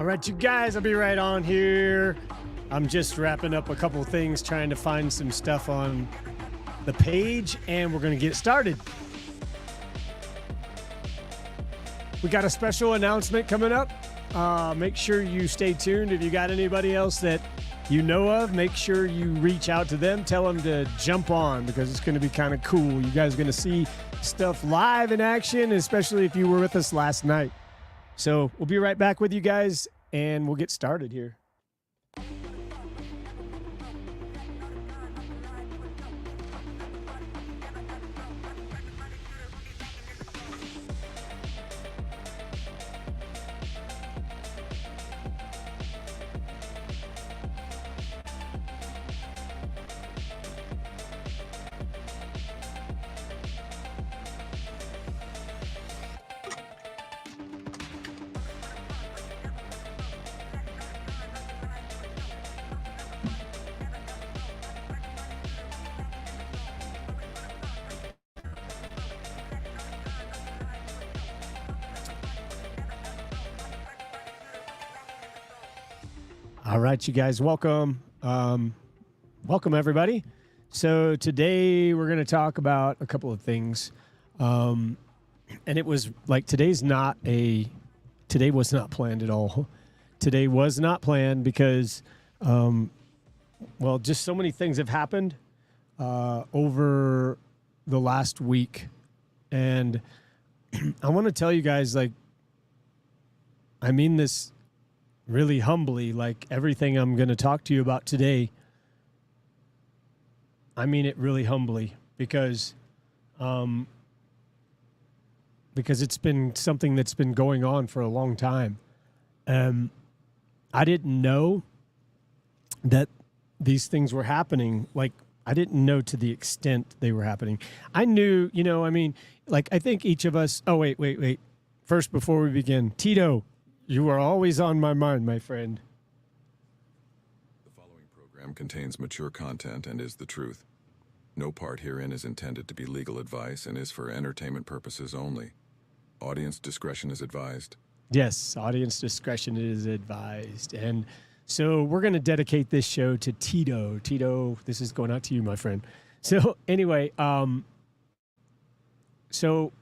All right, you guys, I'll be right on here. I'm just wrapping up a couple of things, trying to find some stuff on the page, and we're going to get started. We got a special announcement coming up. Make sure you stay tuned. If you got anybody else that you know of, make sure you reach out to them. Tell them to jump on because it's going to be kind of cool. You guys are going to see stuff live in action, especially if you were with us last night. So we'll be right back with you guys, and we'll get started here. All right, you guys, welcome. Welcome, everybody. So today we're going to talk about a couple of things. And it was like today was not planned at all. Today was not planned because, just so many things have happened over the last week. And I want to tell you guys, like, I mean this really humbly, like everything I'm going to talk to you about today, I mean it really humbly because it's been something that's been going on for a long time. I didn't know that these things were happening. Like, I didn't know to the extent they were happening. I knew, I think each of us, wait. First, before we begin, Tito, you are always on my mind, my friend. The following program contains mature content and is the truth. No part herein is intended to be legal advice and is for entertainment purposes only. Audience discretion is advised. Yes, audience discretion is advised. And so we're going to dedicate this show to Tito. Tito, this is going out to you, my friend. So anyway, so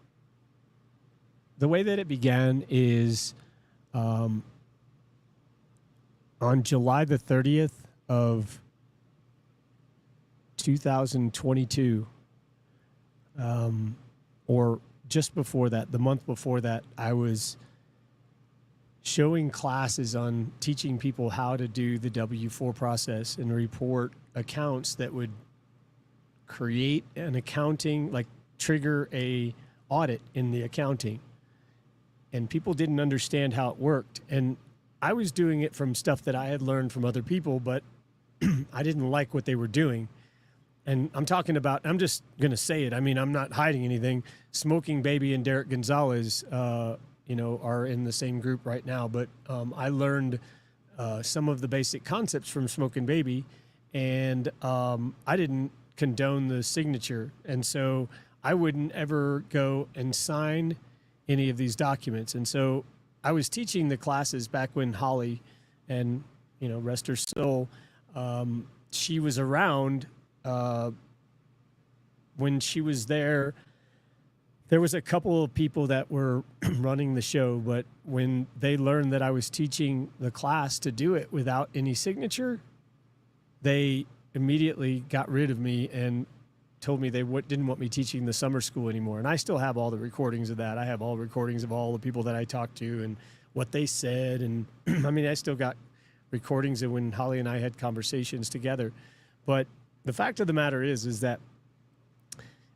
the way that it began is on July the 30th of 2022, or just before that, the month before that, I was showing classes on teaching people how to do the W-4 process and report accounts that would create an accounting, like trigger a audit in the accounting. And people didn't understand how it worked. And I was doing it from stuff that I had learned from other people, but I didn't like what they were doing. And I'm talking about, I'm just going to say it. I mean, I'm not hiding anything. Smoking Baby and Derek Gonzalez, are in the same group right now. But I learned some of the basic concepts from Smoking Baby, and I didn't condone the signature. And so I wouldn't ever go and sign any of these documents. And so I was teaching the classes back when Holly, and rest her soul, she was around. When she was there was a couple of people that were running the show, but when they learned that I was teaching the class to do it without any signature, they immediately got rid of me and told me they didn't want me teaching the summer school anymore. And I still have all the recordings of that. I have all recordings of all the people that I talked to and what they said. And I mean, I still got recordings of when Holly and I had conversations together. But the fact of the matter is that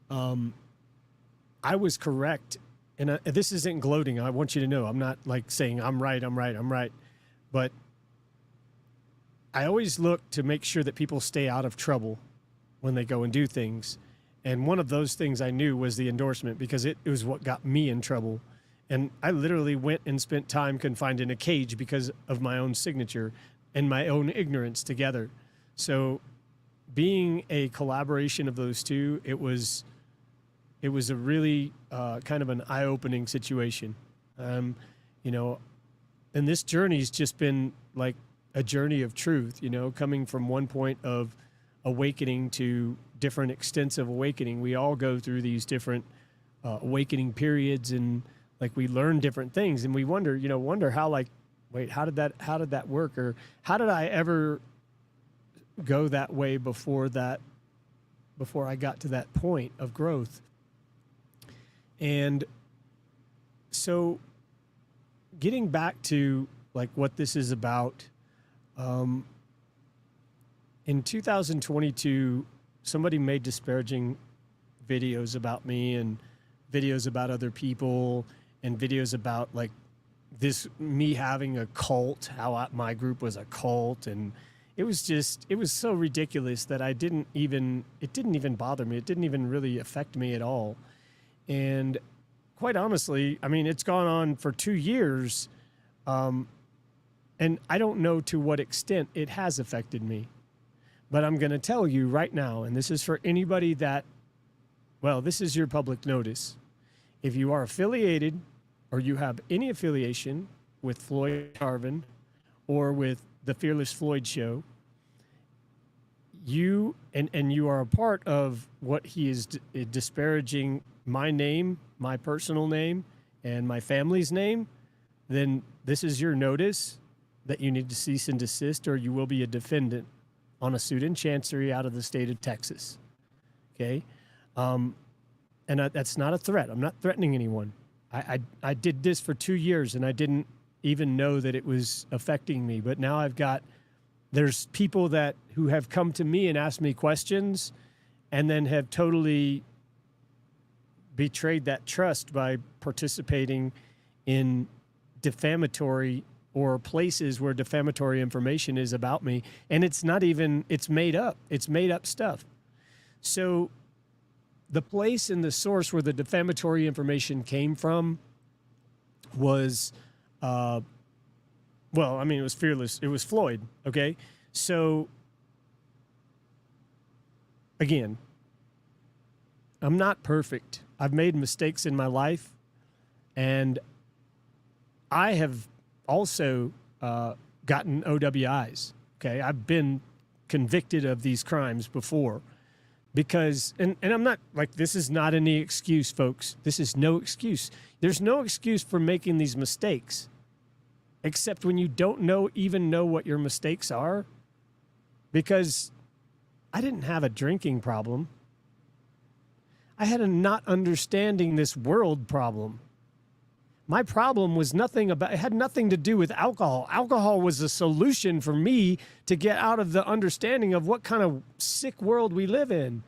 I was correct. And this isn't gloating. I want you to know, I'm not like saying I'm right. But I always look to make sure that people stay out of trouble when they go and do things. And one of those things I knew was the endorsement, because it was what got me in trouble. And I literally went and spent time confined in a cage because of my own signature and my own ignorance together. So being a collaboration of those two, it was a really kind of an eye-opening situation. and this journey's just been like a journey of truth, you know, coming from one point of awakening to different extents of awakening. We all go through these different awakening periods, and like we learn different things, and we wonder how, like, wait, how did that work, or how did I ever go that way before I got to that point of growth. And so getting back to like what this is about, in 2022, somebody made disparaging videos about me and videos about other people and videos about like me having a cult, how my group was a cult. And it was so ridiculous that it didn't even bother me. It didn't even really affect me at all. And quite honestly, I mean, it's gone on for 2 years. And I don't know to what extent it has affected me, but I'm going to tell you right now, and this is for anybody this is your public notice. If you are affiliated or you have any affiliation with Floyd Garvin or with the Fearless Floyd Show, you are a part of what he is disparaging my name, my personal name, and my family's name, then this is your notice that you need to cease and desist, or you will be a defendant on a suit in chancery out of the state of Texas. Okay? And that's not a threat. I'm not threatening anyone. I did this for 2 years, and I didn't even know that it was affecting me. But now there's people who have come to me and asked me questions and then have totally betrayed that trust by participating in defamatory or places where defamatory information is about me. And it's made up. It's made up stuff. So the place and the source where the defamatory information came from was, it was Fearless. It was Floyd. Okay. So again, I'm not perfect. I've made mistakes in my life, and I have also gotten OWIs. Okay. I've been convicted of these crimes before because, and I'm not like, this is not any excuse, folks. This is no excuse. There's no excuse for making these mistakes, except when you don't even know what your mistakes are, because I didn't have a drinking problem. I had a not understanding this world problem. My problem was it had nothing to do with alcohol. Alcohol was a solution for me to get out of the understanding of what kind of sick world we live in.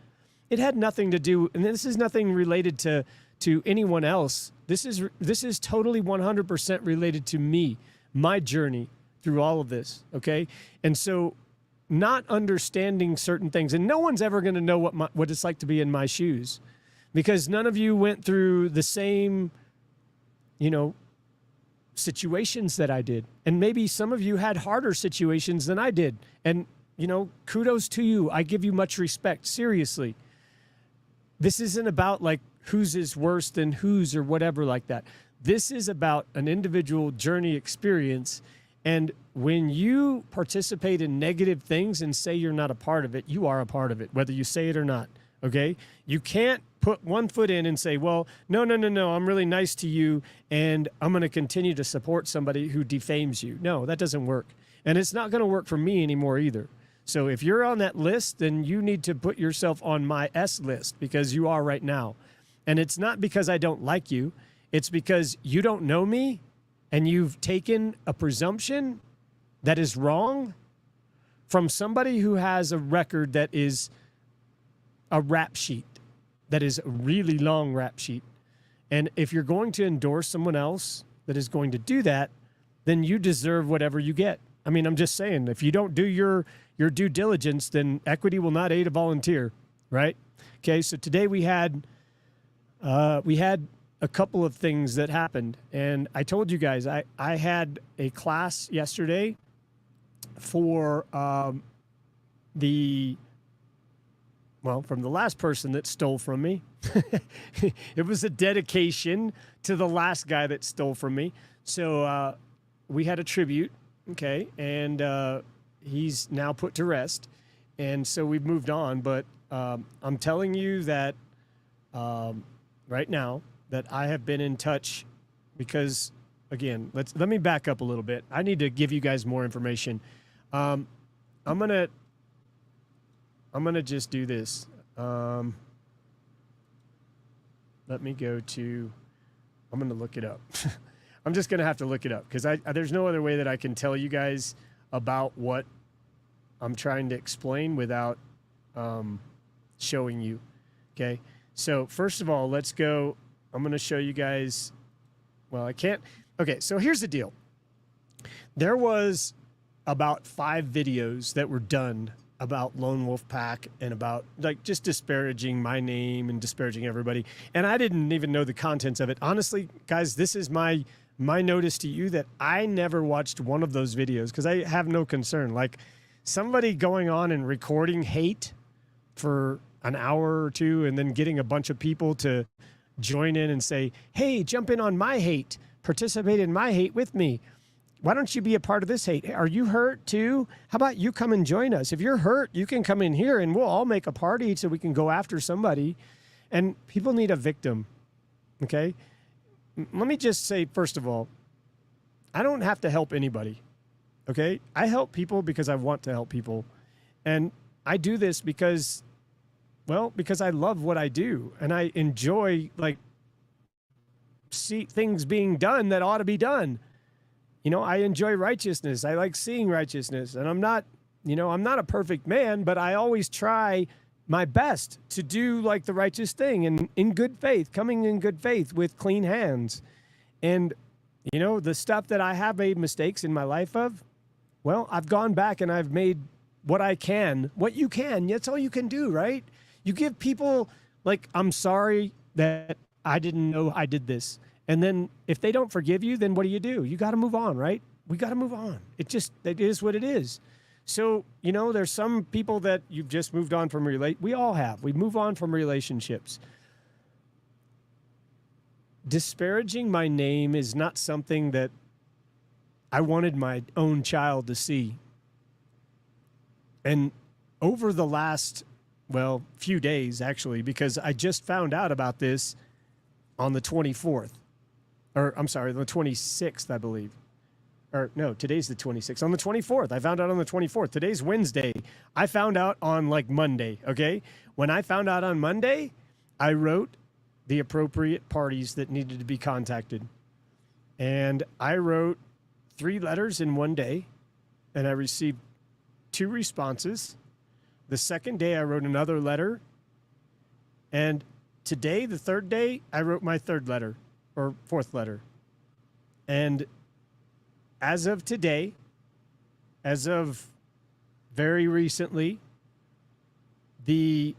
It had nothing to do, and this is nothing related to anyone else. This is totally 100% related to me, my journey through all of this, okay? And so not understanding certain things, and no one's ever going to know what it's like to be in my shoes, because none of you went through the same situations that I did. And maybe some of you had harder situations than I did. And, kudos to you. I give you much respect. Seriously. This isn't about like whose is worse than whose or whatever like that. This is about an individual journey experience. And when you participate in negative things and say you're not a part of it, you are a part of it, whether you say it or not. Okay? You can't put one foot in and say, well, no, I'm really nice to you, and I'm going to continue to support somebody who defames you. No, that doesn't work. And it's not going to work for me anymore either. So if you're on that list, then you need to put yourself on my S list, because you are right now. And it's not because I don't like you. It's because you don't know me, and you've taken a presumption that is wrong from somebody who has a record that is a rap sheet, that is a really long rap sheet. And if you're going to endorse someone else that is going to do that, then you deserve whatever you get. I mean, I'm just saying, if you don't do your due diligence, then equity will not aid a volunteer, right? Okay, so today we had a couple of things that happened. And I told you guys, I had a class yesterday for from the last person that stole from me. It was a dedication to the last guy that stole from me. So we had a tribute, okay, and he's now put to rest, and so we've moved on. But I'm telling you that right now that I have been in touch because, again, let me back up a little bit. I need to give you guys more information. I'm gonna just do this. Let me go to. I'm gonna look it up. I'm just gonna have to look it up because there's no other way that I can tell you guys about what I'm trying to explain without showing you. Okay. So first of all, let's go. I'm gonna show you guys. Well, I can't. Okay. So here's the deal. There was about 5 videos that were done about Lone Wolf Pack and about like just disparaging my name and disparaging everybody. And I didn't even know the contents of it. Honestly, guys, this is my notice to you that I never watched one of those videos because I have no concern. Like somebody going on and recording hate for an hour or two and then getting a bunch of people to join in and say, hey, jump in on my hate, participate in my hate with me. Why don't you be a part of this hate? Are you hurt too? How about you come and join us? If you're hurt, you can come in here and we'll all make a party so we can go after somebody. And people need a victim, okay? Let me just say, first of all, I don't have to help anybody, okay? I help people because I want to help people. And I do this because I love what I do. And I enjoy, like, see things being done that ought to be done. You know, I enjoy righteousness. I like seeing righteousness. And I'm not a perfect man, but I always try my best to do like the righteous thing and in good faith, coming in good faith with clean hands. And, you know, the stuff that I have made mistakes in my life of, well, I've gone back and I've made what I can, what you can. That's all you can do, right? You give people like, I'm sorry that I didn't know I did this. And then if they don't forgive you, then what do? You got to move on, right? We got to move on. It is what it is. So, you know, there's some people that you've just moved on from we all have. We move on from relationships. Disparaging my name is not something that I wanted my own child to see. And over the last, few days actually, because I just found out about this on the 24th. Or I'm sorry, the 26th, I believe. Or no, today's the 26th. On the 24th, I found out on the 24th. Today's Wednesday. I found out on like Monday, okay? When I found out on Monday, I wrote the appropriate parties that needed to be contacted. And I wrote 3 letters in one day, and I received 2 responses. The second day, I wrote another letter. And today, the third day, I wrote my 3rd letter. Or 4th letter. And as of today, as of very recently, let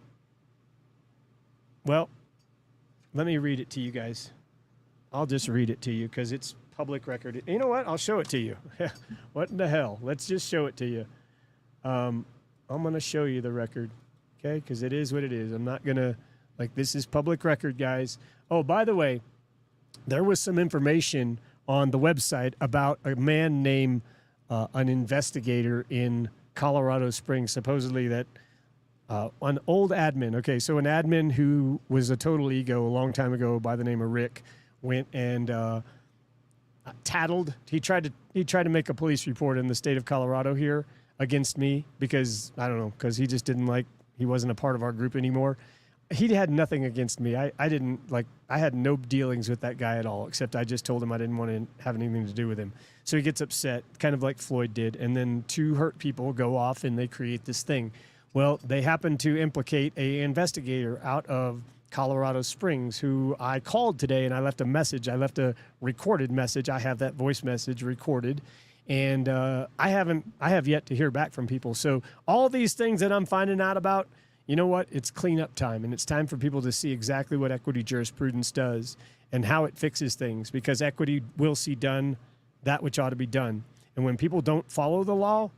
me read it to you guys. I'll just read it to you because it's public record. You know what? I'll show it to you. What in the hell? Let's just show it to you. I'm going to show you the record, okay? Because it is what it is. I'm not going to, this is public record, guys. Oh, by the way, there was some information on the website about a man named an investigator in Colorado Springs, supposedly that an old admin. Okay, so an admin who was a total ego a long time ago by the name of Rick went and tattled. He tried to make a police report in the state of Colorado here against me because, I don't know, because he just he wasn't a part of our group anymore. He had nothing against me. I had no dealings with that guy at all, except I just told him I didn't want to have anything to do with him. So he gets upset, kind of like Floyd did, and then 2 hurt people go off and they create this thing. Well, they happen to implicate an investigator out of Colorado Springs who I called today and I left a message. I left a recorded message. I have that voice message recorded. And I have yet to hear back from people. So all these things that I'm finding out about, you know what? It's cleanup time, and it's time for people to see exactly what equity jurisprudence does and how it fixes things, because equity will see done that which ought to be done. And when people don't follow the law,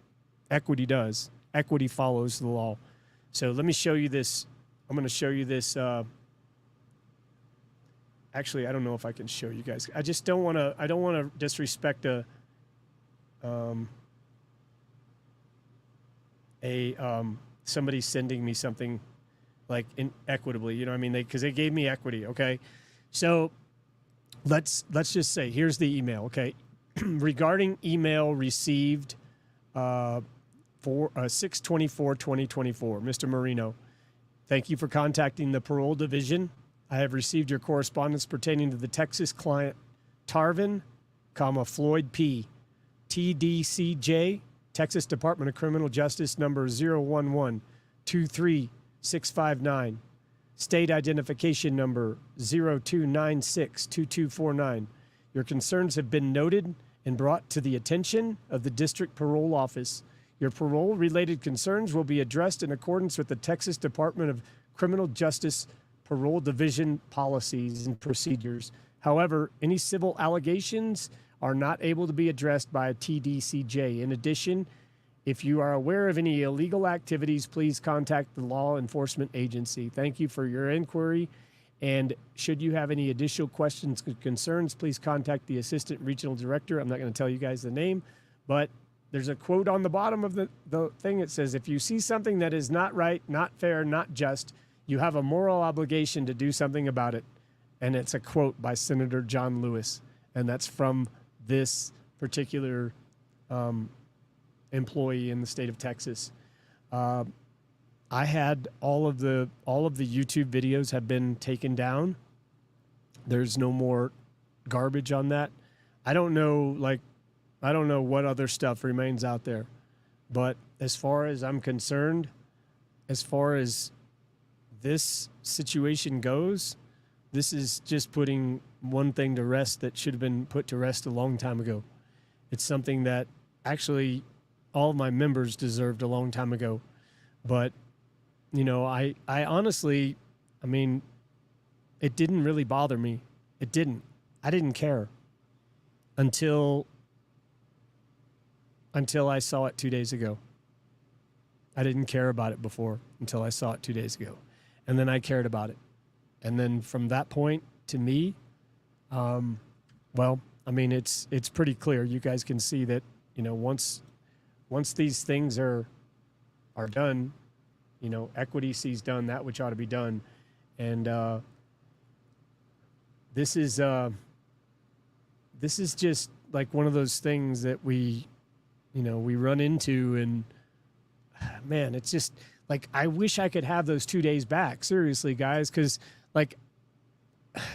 equity does. Equity follows the law. So let me show you this. I'm going to show you this. Actually, I don't know if I can show you guys. I just don't want to. I don't want to disrespect a somebody sending me something like inequitably, you know what I mean? Because they gave me equity, okay? So let's just say, here's the email, okay? Regarding email received for 6/24/2024, Mr. Marino, thank you for contacting the Parole Division. I have received your correspondence pertaining to the Texas client Tarvin, Floyd P. TDCJ, Texas Department of Criminal Justice number 011-23659. State identification number 02962249. Your concerns have been noted and brought to the attention of the District Parole Office. Your parole-related concerns will be addressed in accordance with the Texas Department of Criminal Justice Parole Division policies and procedures. However, any civil allegations are not able to be addressed by a TDCJ. In addition, if you are aware of any illegal activities, please contact the law enforcement agency. Thank you for your inquiry. And should you have any additional questions or concerns, please contact the Assistant Regional Director. I'm not going to tell you guys the name, but there's a quote on the bottom of the thing that says, if you see something that is not right, not fair, not just, you have a moral obligation to do something about it. And it's a quote by Senator John Lewis. And that's from this particular employee in the state of Texas. I had all of the YouTube videos have been taken down. There's no more garbage on that. I don't know what other stuff remains out there. But as far as I'm concerned, as far as this situation goes, this is just putting one thing to rest that should have been put to rest a long time ago. It's something that actually all of my members deserved a long time ago. But, you know, I honestly, I mean, it didn't really bother me. It didn't. I didn't care until I saw it 2 days ago. I didn't care about it before until I saw it 2 days ago. And then I cared about it. And then from that point to me, well, I mean, it's pretty clear. You guys can see that, you know, once these things are done, you know, equity sees done that which ought to be done. And this is just like one of those things that we run into, and man, it's just like, I wish I could have those 2 days back. Seriously, guys, because like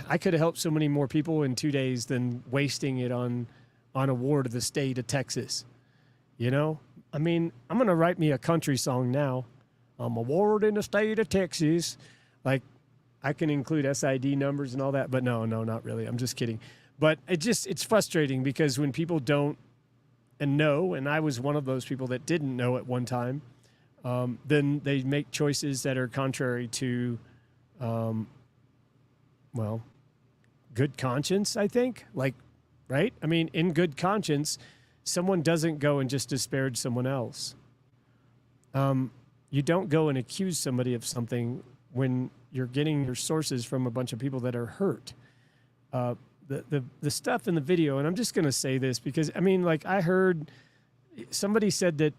I could have helped so many more people in 2 days than wasting it on a war to the state of Texas. You know, I mean, I'm going to write me a country song now. I'm a ward in the state of Texas. Like, I can include SID numbers and all that, but no, not really. I'm just kidding. But it's frustrating because when people don't and know, and I was one of those people that didn't know at one time, then they make choices that are contrary to, well, good conscience, I think. Like, right? I mean, in good conscience, someone doesn't go and just disparage someone else. You don't go and accuse somebody of something when you're getting your sources from a bunch of people that are hurt. The stuff in the video, and I'm just going to say this because, I mean, like, I heard somebody said that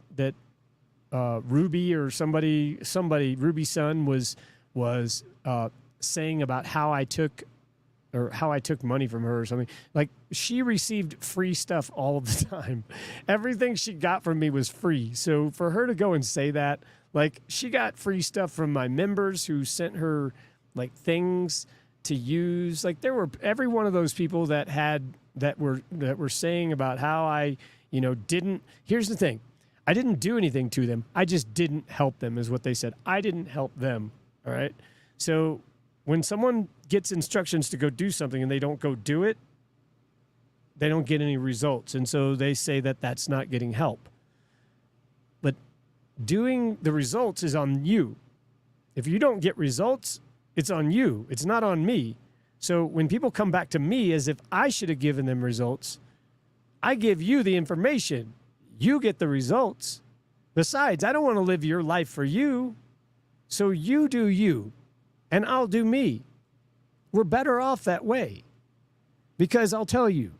Ruby or somebody Ruby's son was saying about how I took money from her or something. Like, she received free stuff all of the time. Everything she got from me was free. So for her to go and say that, like, she got free stuff from my members who sent her like things to use. Like, there were every one of those people that were saying about how I, you know, didn't. Here's the thing. I didn't do anything to them. I just didn't help them, is what they said. I didn't help them. All right. So when someone gets instructions to go do something and they don't go do it, they don't get any results. And so they say that that's not getting help. But doing the results is on you. If you don't get results, it's on you. It's not on me. So when people come back to me as if I should have given them results, I give you the information. You get the results. Besides, I don't want to live your life for you. So you do you, and I'll do me. We're better off that way. Because I'll tell you,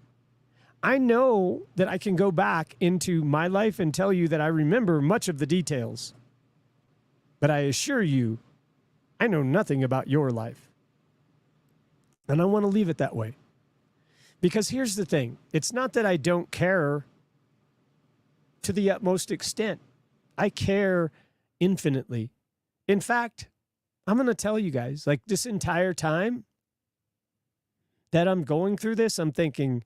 I know that I can go back into my life and tell you that I remember much of the details. But I assure you, I know nothing about your life. And I want to leave it that way. Because here's the thing. It's not that I don't care to the utmost extent. I care infinitely. In fact, I'm going to tell you guys, like this entire time that I'm going through this, I'm thinking,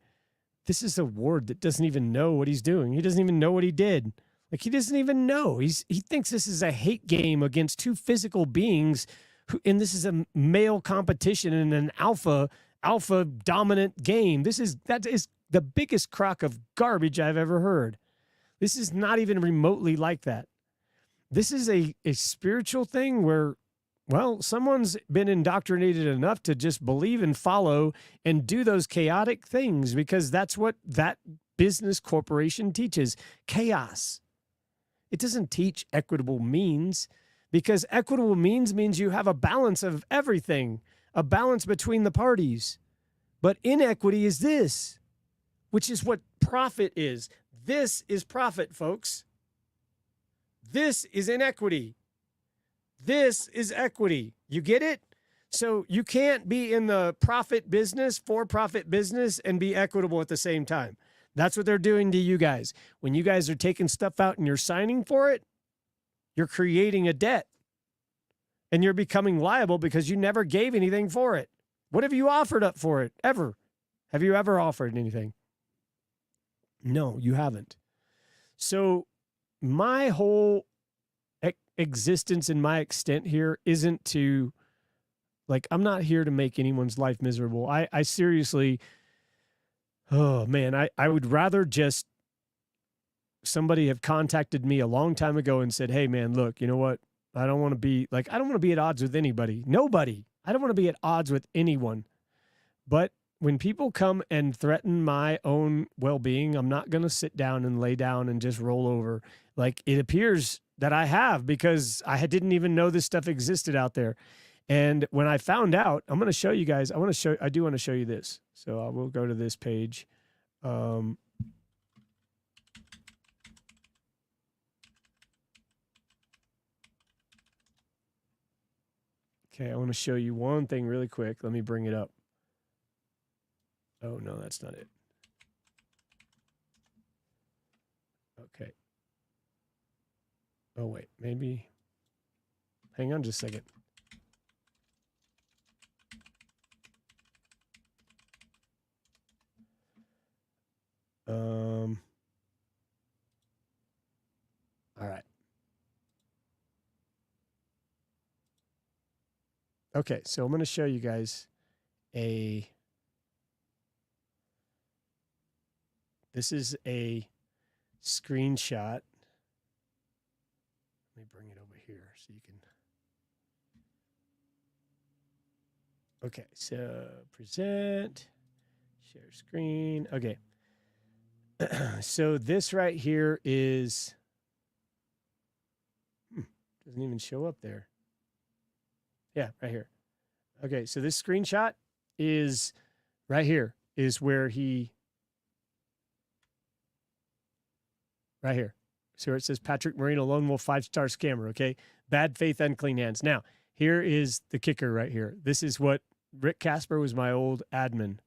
this is a Ward that doesn't even know what he's doing. He doesn't even know what he did. Like, he doesn't even know. He thinks this is a hate game against two physical beings, and this is a male competition in an alpha dominant game. That is the biggest crock of garbage I've ever heard. This is not even remotely like that. This is a spiritual thing where, well, someone's been indoctrinated enough to just believe and follow and do those chaotic things because that's what that business corporation teaches. Chaos. It doesn't teach equitable means, because equitable means you have a balance of everything, a balance between the parties. But inequity is this, which is what profit is. This is profit, folks. This is inequity. This is equity. You get it? So you can't be in the profit business, for-profit business, and be equitable at the same time. That's what they're doing to you guys. When you guys are taking stuff out and you're signing for it, you're creating a debt. And you're becoming liable because you never gave anything for it. What have you offered up for it, ever? Have you ever offered anything? No, you haven't. So my whole existence and my extent here isn't to, like, I'm not here to make anyone's life miserable. I seriously, oh man, I would rather just somebody have contacted me a long time ago and said, hey man, look, you know what? I don't want to be at odds with anybody. Nobody. I don't want to be at odds with anyone. But when people come and threaten my own well-being, I'm not going to sit down and lay down and just roll over. Like, it appears that I have, because I didn't even know this stuff existed out there. And when I found out, I'm going to show you guys. I do want to show you this. So I will go to this page. Okay, I want to show you one thing really quick. Let me bring it up. Oh, no, that's not it. Okay. Oh, wait, maybe. Hang on just a second. All right. Okay, so I'm going to show you guys this is a screenshot. Let me bring it over here so you can. Okay, so present, share screen. Okay. So this right here is, doesn't even show up there. Yeah, right here. Okay, so this screenshot is right here, is where right here. So it says Patrick Moreno, Lone Wolf 5-star scammer, okay? Bad faith, unclean hands. Now, here is the kicker right here. This is what Rick Casper was, my old admin.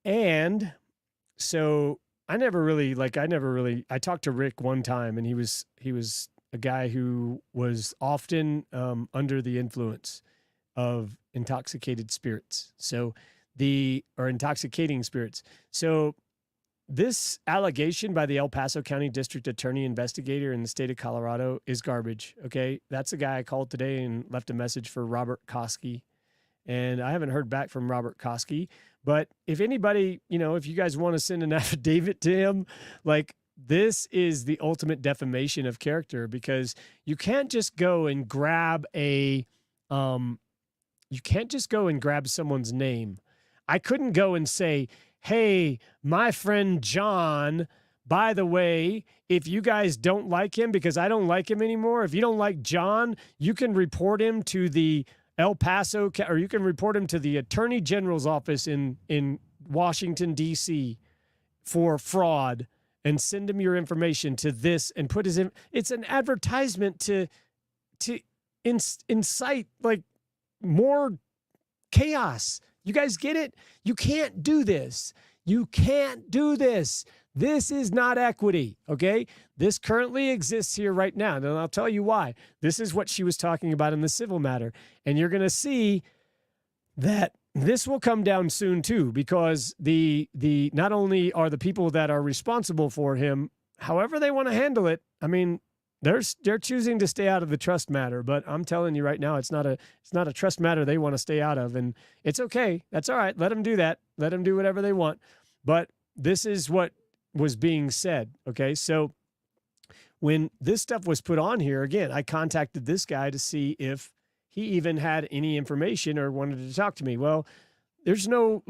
And so I talked to Rick one time, and he was a guy who was often under the influence of intoxicated spirits. Or intoxicating spirits. So this allegation by the El Paso County District Attorney investigator in the state of Colorado is garbage. Okay. That's the guy I called today and left a message for Robert Koski. And I haven't heard back from Robert Koski, but if anybody, if you guys want to send an affidavit to him, like, this is the ultimate defamation of character, because you can't just go and grab someone's name. I couldn't go and say, hey, my friend John, by the way, if you guys don't like him, because I don't like him anymore, if you don't like John, you can report him to the El Paso, or you can report him to the Attorney General's office in Washington, D.C. for fraud and send him your information to this and put his in. It's an advertisement to incite like more chaos. You guys get it? You can't do this. You can't do this. This is not equity, okay? This currently exists here right now. And I'll tell you why. This is what she was talking about in the civil matter. And you're going to see that this will come down soon too, because the not only are the people that are responsible for him, however they want to handle it, I mean, they're choosing to stay out of the trust matter, but I'm telling you right now, it's not a trust matter they want to stay out of, and it's okay. That's all right. Let them do that. Let them do whatever they want. But this is what was being said. Okay, so when this stuff was put on here, again, I contacted this guy to see if he even had any information or wanted to talk to me. Well, there's no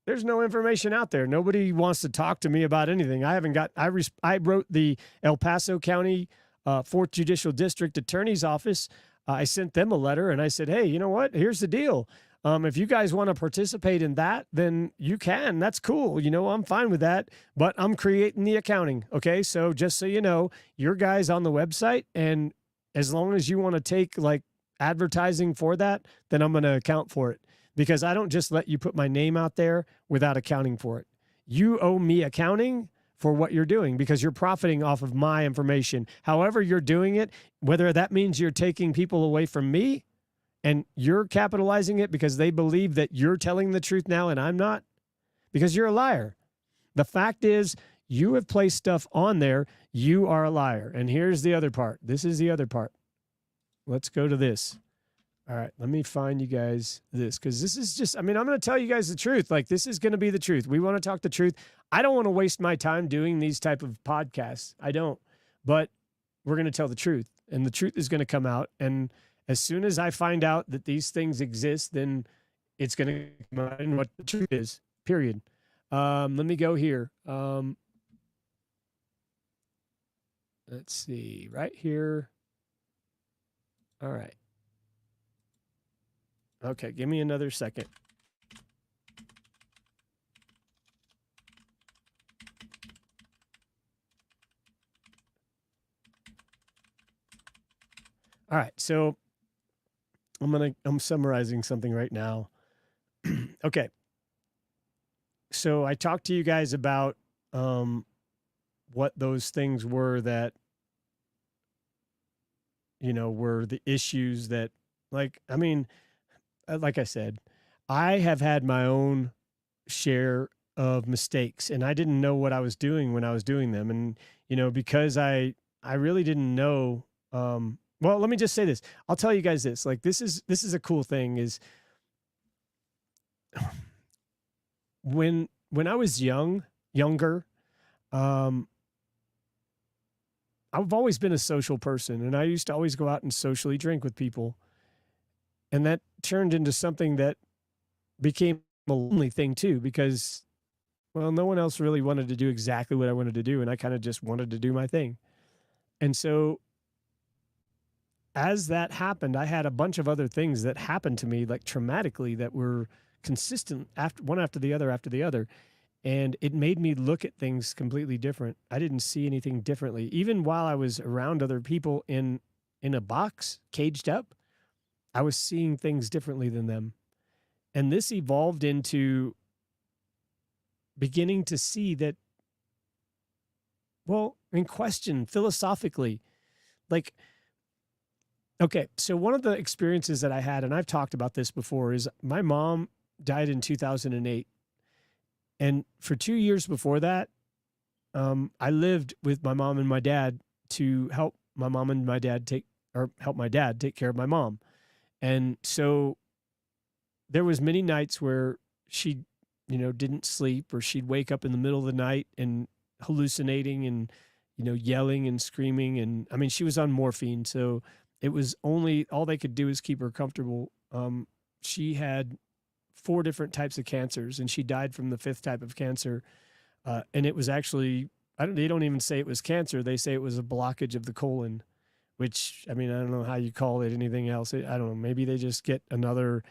information out there. Nobody wants to talk to me about anything. I wrote the El Paso County 4th Judicial District Attorney's Office. I sent them a letter and I said, hey, you know what? Here's the deal. If you guys want to participate in that, then you can. That's cool. You know, I'm fine with that, but I'm creating the accounting. Okay. So just so you know, your guys on the website, and as long as you want to take like advertising for that, then I'm going to account for it, because I don't just let you put my name out there without accounting for it. You owe me accounting for what you're doing because you're profiting off of my information. However you're doing it, whether that means you're taking people away from me and you're capitalizing it because they believe that you're telling the truth now and I'm not, because you're a liar. The fact is, you have placed stuff on there. You are a liar. And here's the other part. This is the other part. Let's go to this. All right, let me find you guys this, because this is just, I mean, I'm going to tell you guys the truth. Like, this is going to be the truth. We want to talk the truth. I don't want to waste my time doing these type of podcasts. I don't. But we're going to tell the truth, and the truth is going to come out. And as soon as I find out that these things exist, then it's going to come out and what the truth is, period. Let me go here. Let's see, right here. All right. Okay, give me another second. All right, so I'm summarizing something right now. Okay. So I talked to you guys about what those things were that, you know, were the issues that, like, I mean, like I said, I have had my own share of mistakes, and I didn't know what I was doing when I was doing them. And, you know, because I really didn't know, well, let me just say this. I'll tell you guys this, like, this is a cool thing is when I was younger, I've always been a social person, and I used to always go out and socially drink with people. And that turned into something that became a lonely thing too, because, well, no one else really wanted to do exactly what I wanted to do. And I kind of just wanted to do my thing. And so as that happened, I had a bunch of other things that happened to me, like traumatically, that were consistent one after the other. And it made me look at things completely different. I didn't see anything differently. Even while I was around other people in a box, caged up, I was seeing things differently than them. And this evolved into beginning to see that, well, in question philosophically, like, okay, so one of the experiences that I had, and I've talked about this before, is my mom died in 2008. And for 2 years before that, I lived with my mom and my dad to help my mom and my dad help my dad take care of my mom. And so there was many nights where she, you know, didn't sleep, or she'd wake up in the middle of the night and hallucinating and, you know, yelling and screaming. And I mean, she was on morphine, so it was all they could do is keep her comfortable. She had 4 different types of cancers, and she died from the 5th type of cancer. And it was actually, they don't even say it was cancer. They say it was a blockage of the colon, which, I mean, I don't know how you call it anything else. I don't know. Maybe they just get another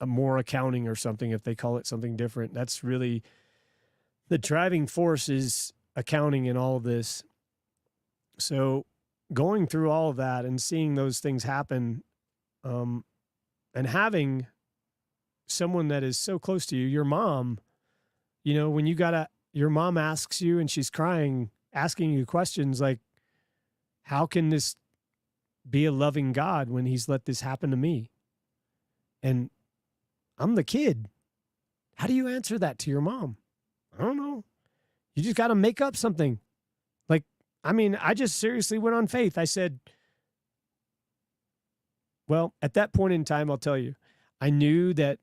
more accounting or something if they call it something different. That's really the driving force is accounting in all of this. So going through all of that and seeing those things happen, and having someone that is so close to you, your mom, when your mom asks you and she's crying, asking you questions like, how can this be a loving God when he's let this happen to me? And I'm the kid. How do you answer that to your mom? I don't know. You just got to make up something. I just seriously went on faith. I said, well, at that point in time, I'll tell you, I knew that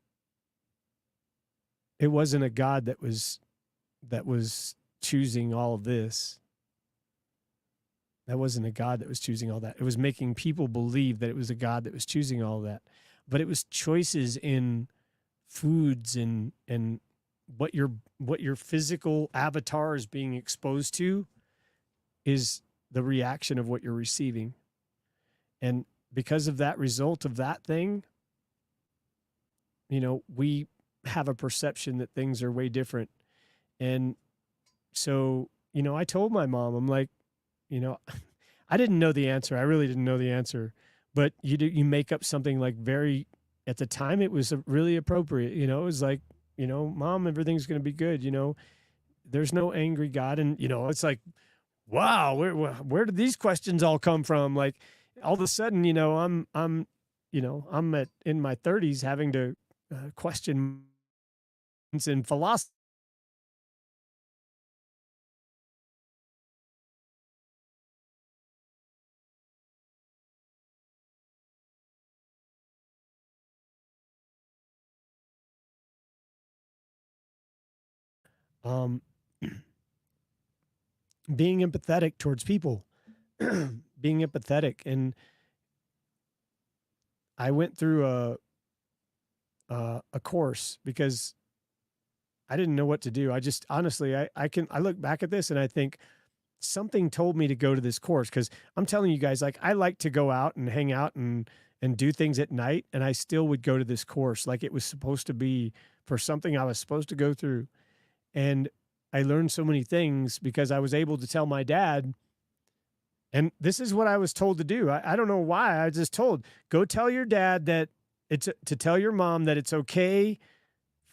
it wasn't a God that was choosing all of this. That wasn't a God that was choosing all that. It was making people believe that it was a God that was choosing all of that. But it was choices in foods and what your physical avatar is being exposed to is the reaction of what you're receiving. And because of that result of that thing, we have a perception that things are way different. And so, I told my mom, I'm like, I didn't know the answer. I really didn't know the answer, but you make up something like at the time it was really appropriate. It was like, Mom, everything's going to be good. There's no angry God. And, it's like, wow, where did these questions all come from? Like all of a sudden, I'm in my 30s having to question in philosophy. Being empathetic towards people, being empathetic. And I went through a course because I didn't know what to do. I just, honestly, I look back at this and I think something told me to go to this course. Cause I'm telling you guys, like, I like to go out and hang out and do things at night. And I still would go to this course. Like it was supposed to be for something I was supposed to go through. And I learned so many things because I was able to tell my dad, and this is what I was told to do. I don't know why. I was just told, go tell your dad that to tell your mom that it's okay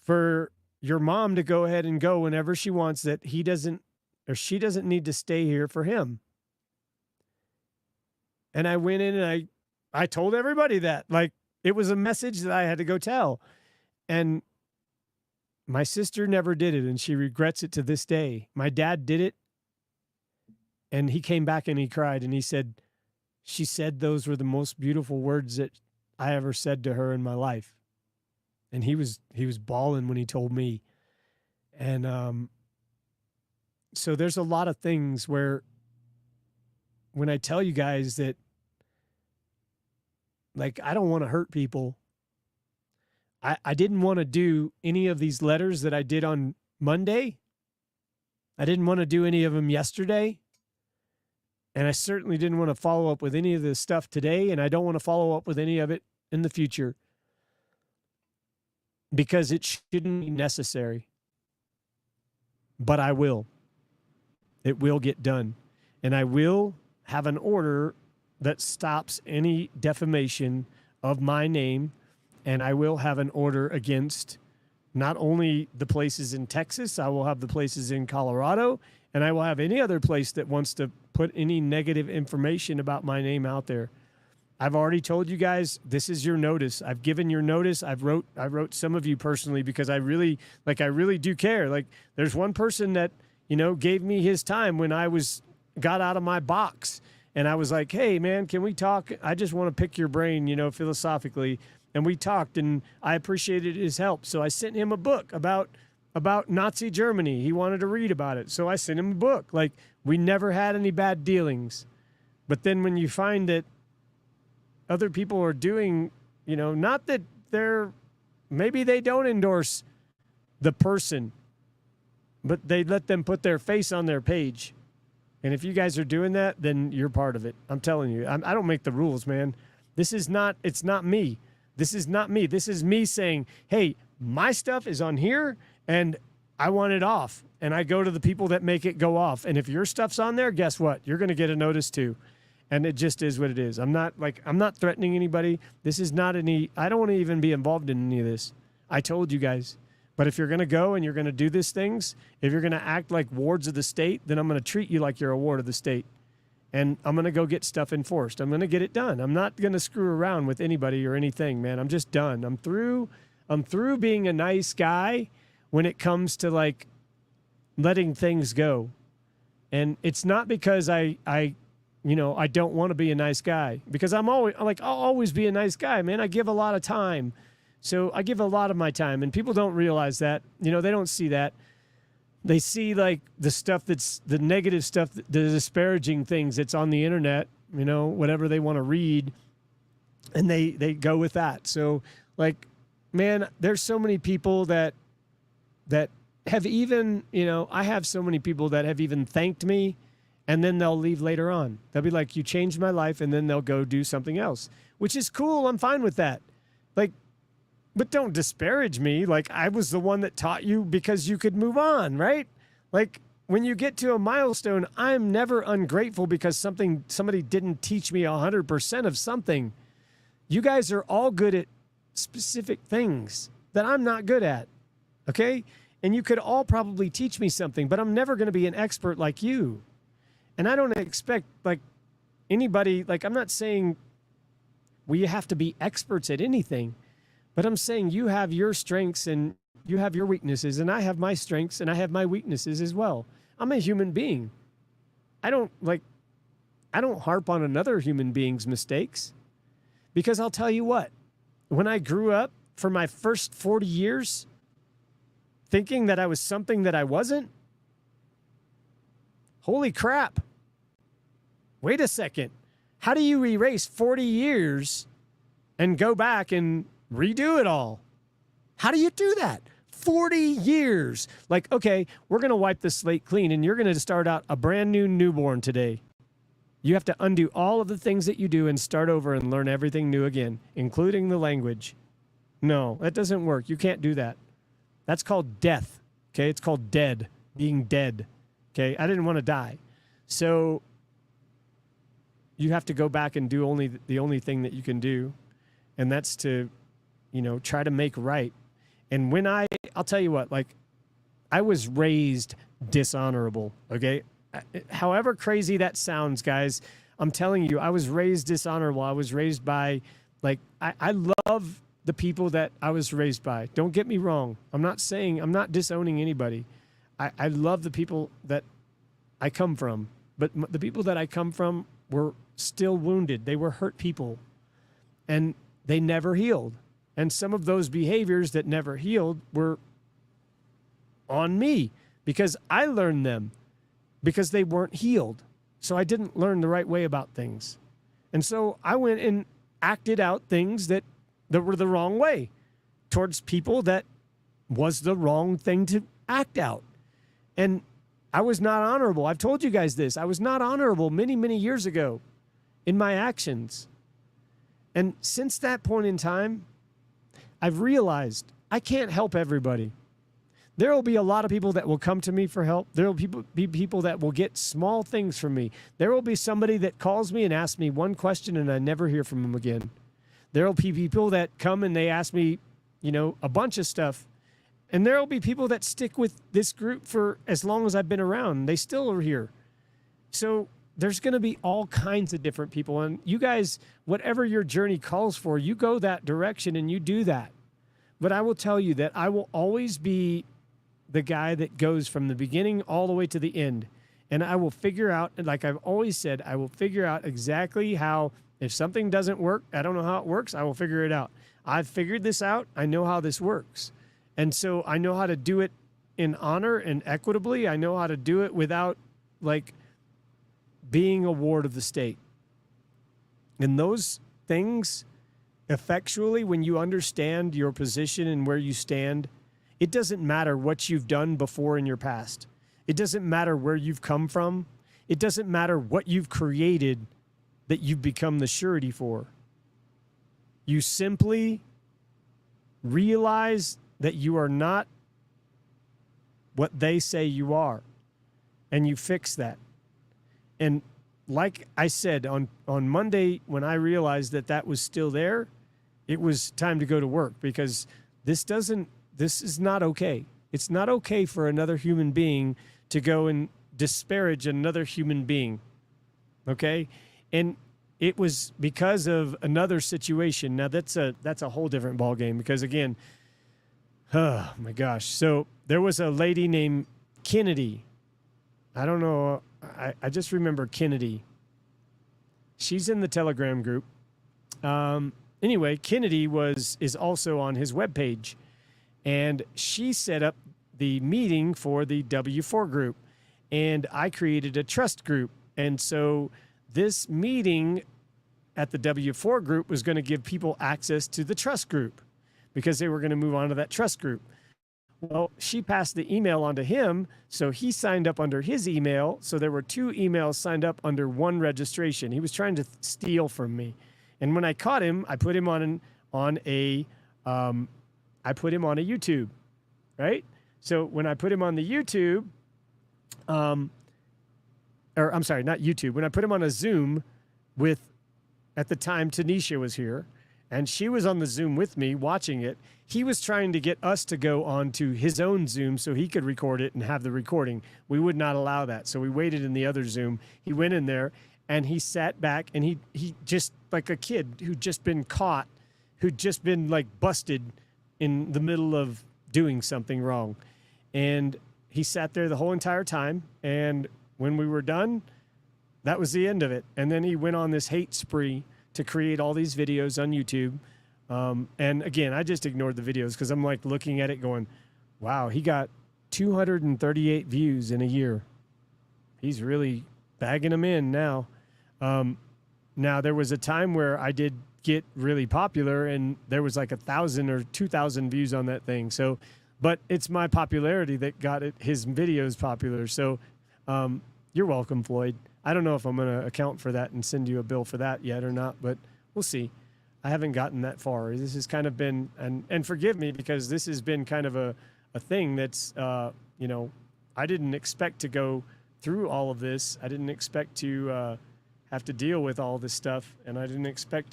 for your mom to go ahead and go whenever she wants, that he doesn't or she doesn't need to stay here for him. And I went in and I told everybody that, like, it was a message that I had to go tell. And my sister never did it, and she regrets it to this day. My dad did it, and he came back and he cried, and he said, she said those were the most beautiful words that I ever said to her in my life. And he was bawling when he told me. And so there's a lot of things where when I tell you guys that, like, I don't want to hurt people. I didn't want to do any of these letters that I did on Monday. I didn't want to do any of them yesterday. And I certainly didn't want to follow up with any of this stuff today. And I don't want to follow up with any of it in the future because it shouldn't be necessary. But I will. It will get done. And I will have an order that stops any defamation of my name. And I will have an order against not only the places in Texas, I will have the places in Colorado, and I will have any other place that wants to put any negative information about my name out there. I've already told you guys, this is your notice. I've given your notice. I wrote some of you personally because I really do care. Like, there's one person that, gave me his time when I got out of my box. And I was like, hey, man, can we talk? I just want to pick your brain, philosophically. And we talked, and I appreciated his help. So I sent him a book about Nazi Germany. He wanted to read about it. So I sent him a book. Like, we never had any bad dealings. But then when you find that other people are doing, not that maybe they don't endorse the person, but they let them put their face on their page. And if you guys are doing that, then you're part of it. I'm telling you, I don't make the rules, man. It's not me. This is not me. This is me saying, hey, my stuff is on here and I want it off. And I go to the people that make it go off. And if your stuff's on there, guess what? You're going to get a notice too. And it just is what it is. I'm not threatening anybody. This is not I don't want to even be involved in any of this. I told you guys. But if you're going to go and you're going to do these things, if you're going to act like wards of the state, then I'm going to treat you like you're a ward of the state. And I'm going to go get stuff enforced. I'm going to get it done. I'm not going to screw around with anybody or anything, man. I'm just done. I'm through being a nice guy when it comes to like letting things go. And it's not because I don't want to be a nice guy, because I'll always be a nice guy, man. I give a lot of time. So I give a lot of my time, and people don't realize that. They don't see that. They see like the stuff that's the negative stuff, the disparaging things that's on the internet, whatever they want to read, and they go with that. So like, man, there's so many people that have even, I have so many people that have even thanked me, and then they'll leave later on. They'll be like, you changed my life, and then they'll go do something else, which is cool. I'm fine with that. Like, but don't disparage me. Like, I was the one that taught you because you could move on, right? Like, when you get to a milestone, I'm never ungrateful because somebody didn't teach me 100% of something. You guys are all good at specific things that I'm not good at, okay? And you could all probably teach me something, but I'm never going to be an expert like you. And I don't expect, like, anybody, like, I'm not saying we have to be experts at anything. But I'm saying you have your strengths and you have your weaknesses, and I have my strengths and I have my weaknesses as well. I'm a human being. I don't harp on another human being's mistakes, because I'll tell you what, when I grew up for my first 40 years thinking that I was something that I wasn't, holy crap. Wait a second. How do you erase 40 years and go back and redo it all? How do you do that? 40 years. Like, okay, we're going to wipe the slate clean and you're going to start out a brand new newborn today. You have to undo all of the things that you do and start over and learn everything new again, including the language. No, that doesn't work. You can't do that. That's called death. Okay. It's called dead, being dead. Okay. I didn't want to die. So you have to go back and do the only thing that you can do. And that's to, try to make right. And when I'll tell you what, like, I was raised dishonorable, okay? However crazy that sounds, guys, I'm telling you, I was raised dishonorable. I was raised by, like, I love the people that I was raised by. Don't get me wrong. I'm not disowning anybody. I love the people that I come from. But the people that I come from were still wounded. They were hurt people. And they never healed. And some of those behaviors that never healed were on me because I learned them because they weren't healed. So I didn't learn the right way about things. And so I went and acted out things that were the wrong way towards people that was the wrong thing to act out. And I was not honorable. I've told you guys this. I was not honorable many, many years ago in my actions. And since that point in time, I've realized I can't help everybody. There will be a lot of people that will come to me for help. There will be people that will get small things from me. There will be somebody that calls me and asks me one question and I never hear from them again. There will be people that come and they ask me, a bunch of stuff. And there will be people that stick with this group for as long as I've been around. They still are here. So there's going to be all kinds of different people. And you guys, whatever your journey calls for, you go that direction and you do that. But I will tell you that I will always be the guy that goes from the beginning all the way to the end. And I will figure out, like I've always said, I will figure out exactly how, if something doesn't work, I don't know how it works, I will figure it out. I've figured this out. I know how this works. And so I know how to do it in honor and equitably. I know how to do it without, like, being a ward of the state. And those things, effectually, when you understand your position and where you stand, it doesn't matter what you've done before in your past. It doesn't matter where you've come from. It doesn't matter what you've created that you've become the surety for. You simply realize that you are not what they say you are, and you fix that. And like I said, on Monday, when I realized that that was still there, it was time to go to work, because this is not okay. It's not okay for another human being to go and disparage another human being. Okay? And it was because of another situation. Now that's a whole different ballgame, because again, oh my gosh. So there was a lady named Kennedy. I don't know. I just remember Kennedy. She's in the Telegram group. Anyway, Kennedy is also on his webpage, and she set up the meeting for the W4 group, and I created a trust group. And so this meeting at the W4 group was going to give people access to the trust group, because they were going to move on to that trust group. Well, she passed the email on to him, so he signed up under his email. So there were 2 emails signed up under one registration. He was trying to steal from me. And when I caught him, I put him on a YouTube, right? So when I put him on the YouTube, or I'm sorry, not YouTube. When I put him on a Zoom with, at the time, Tanisha was here, and she was on the Zoom with me watching it. He was trying to get us to go on to his own Zoom so he could record it and have the recording. We would not allow that. So we waited in the other Zoom. He went in there and he sat back, and he just, like a kid who'd just been caught, who'd just been like busted in the middle of doing something wrong. And he sat there the whole entire time. And when we were done, that was the end of it. And then he went on this hate spree to create all these videos on YouTube. And again, I just ignored the videos, because I'm like looking at it going, wow, he got 238 views in a year. He's really bagging them in now. Now, there was a time where I did get really popular, and there was like 1,000 or 2,000 views on that thing. So, but it's my popularity that got his videos popular. So you're welcome, Floyd. I don't know if I'm going to account for that and send you a bill for that yet or not, but we'll see. I haven't gotten that far. This has kind of been, and forgive me, because this has been kind of a thing that's, you know, I didn't expect to go through all of this. I didn't expect to have to deal with all this stuff, and I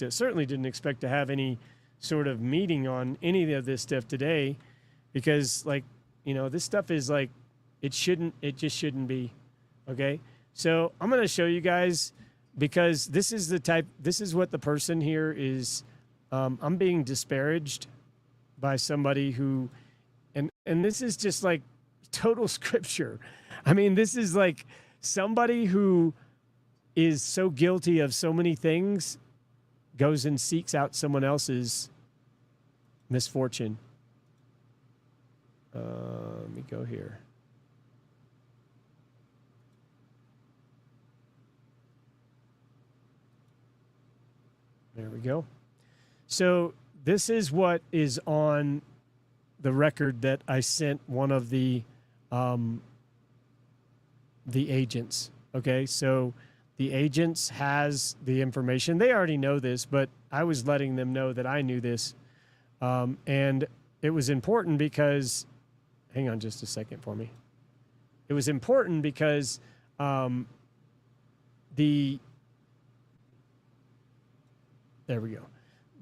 certainly didn't expect to have any sort of meeting on any of this stuff today, because, like, you know, this stuff is like, it just shouldn't be. Okay. So I'm going to show you guys, because this is what the person here is. I'm being disparaged by somebody who, and this is just like total scripture. I mean, this is like somebody who is so guilty of so many things goes and seeks out someone else's misfortune. Let me go here. There we go. So this is what is on the record that I sent one of the agents. Okay, so the agents has the information. They already know this, but I was letting them know that I knew this. And it was important because, hang on just a second for me. It was important because there we go.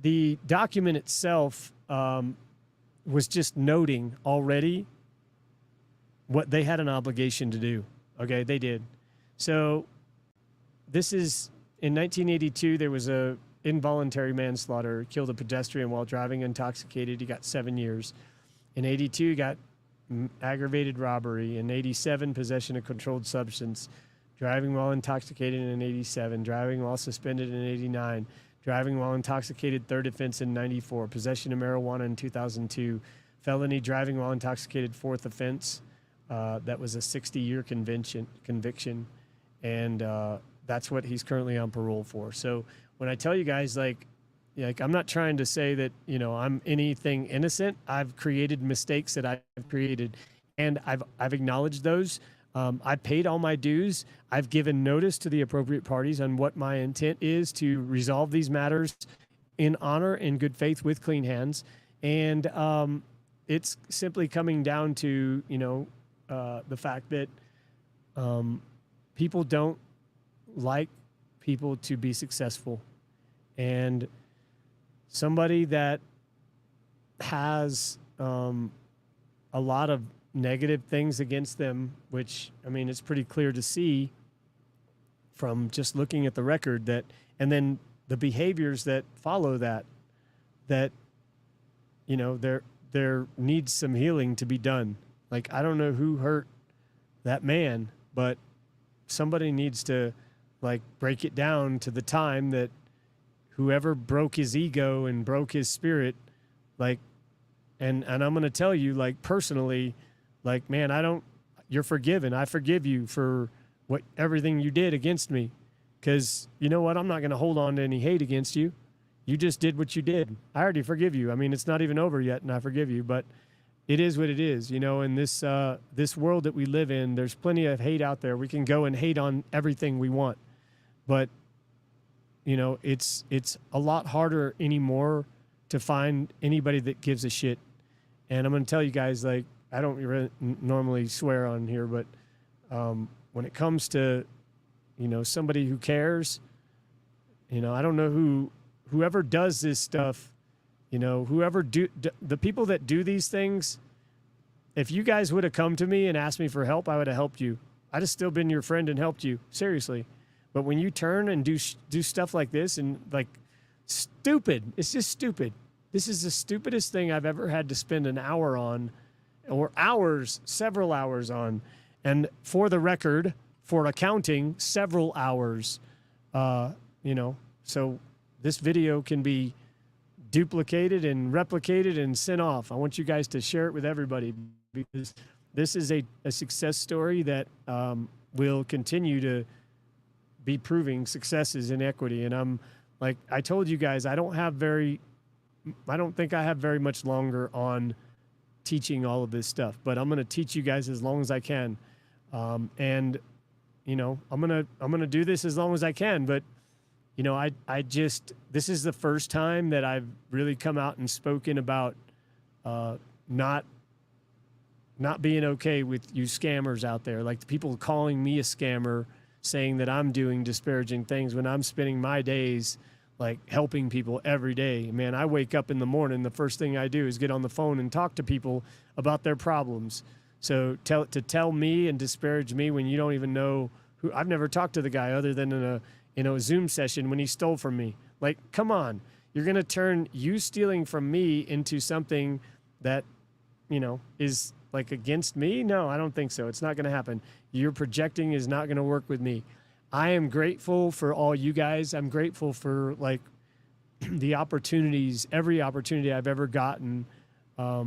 The document itself was just noting already what they had an obligation to do. Okay, they did. So this is, in 1982, there was a involuntary manslaughter, killed a pedestrian while driving intoxicated. He got 7 years. In 82, he got aggravated robbery. In 87, possession of controlled substance. Driving while intoxicated in 87. Driving while suspended in 89. Driving while intoxicated, third offense in 94. Possession of marijuana in 2002. Felony driving while intoxicated, fourth offense. That was a 60-year conviction. And that's what he's currently on parole for. So when I tell you guys, like I'm not trying to say that, you know, I'm anything innocent. I've created mistakes that I've created, and I've acknowledged those. I've paid all my dues. I've given notice to the appropriate parties on what my intent is to resolve these matters in honor and good faith with clean hands. And it's simply coming down to, the fact that people don't like people to be successful. And somebody that has a lot of negative things against them, which, I mean, it's pretty clear to see from just looking at the record that, and then the behaviors that follow that, there needs some healing to be done. Like, I don't know who hurt that man, but somebody needs to like break it down to the time that whoever broke his ego and broke his spirit, like, and I'm going to tell you, like, personally, like, man, you're forgiven. I forgive you for everything you did against me. 'Cause you know what? I'm not going to hold on to any hate against you. You just did what you did. I already forgive you. I mean, it's not even over yet and I forgive you, but it is what it is, in this world that we live in. There's plenty of hate out there. We can go and hate on everything we want, but it's a lot harder anymore to find anybody that gives a shit. And I'm going to tell you guys, like, I don't normally swear on here, but when it comes to, somebody who cares, I don't know whoever does this stuff, the people that do these things, if you guys would have come to me and asked me for help, I would have helped you. I'd have still been your friend and helped you, seriously. But when you turn and do stuff like this and like stupid, it's just stupid. This is the stupidest thing I've ever had to spend an hour on, or hours, several hours on. And for the record, for accounting, several hours, so this video can be duplicated and replicated and sent off. I want you guys to share it with everybody, because this is a success story that will continue to be proving successes in equity. And I'm like, I told you guys, I don't think I have very much longer on teaching all of this stuff, but I'm going to teach you guys as long as I can. And I'm going to do this as long as I can, but this is the first time that I've really come out and spoken about not being okay with you scammers out there. Like, the people calling me a scammer, saying that I'm doing disparaging things when I'm spending my days like helping people every day. Man, I wake up in the morning, the first thing I do is get on the phone and talk to people about their problems. So tell me and disparage me when you don't even know who. I've never talked to the guy other than in a Zoom session when he stole from me. Like, come on, you're going to turn you stealing from me into something that, is like against me? No, I don't think so. It's not going to happen. Your projecting is not going to work with me. I am grateful for all you guys. I'm grateful for like the opportunities, every opportunity I've ever gotten. I